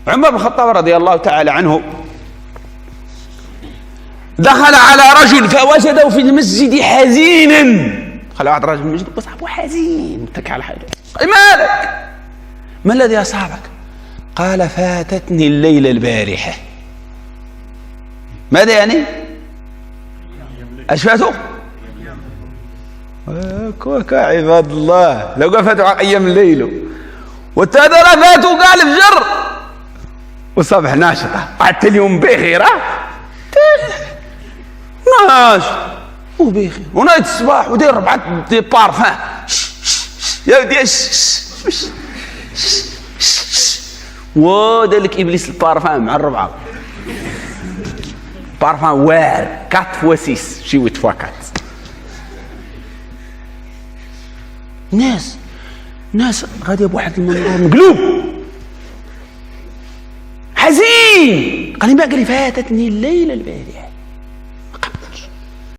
عمر بن الخطاب رضي الله تعالى عنه دخل على رجل فوجده في المسجد حزينا. دخل واحد رجل في المسجد وصاحبه حزين متكي على حاجه. قال مالك؟ ما الذي اصابك؟ قال فاتتني الليله البارحه. ماذا يعني؟ ايش فاته؟ كوكا عباد الله، لو فاتوا ايام الليل والتادر فاتوا قال فجر والصبح ناشطه. قعدت اليوم بخير ناشط وبخير ونايت الصباح ودير 4 دي بارفان يا ودي ودير لك ابليس البارفان مع الربعه بارفان واعر 4 فوا 6 شي 8 فوا 4. ناس غادي بواحد المنظور مقلوب حزين. قال لي ما؟ قال لي فاتتني الليله البارحه.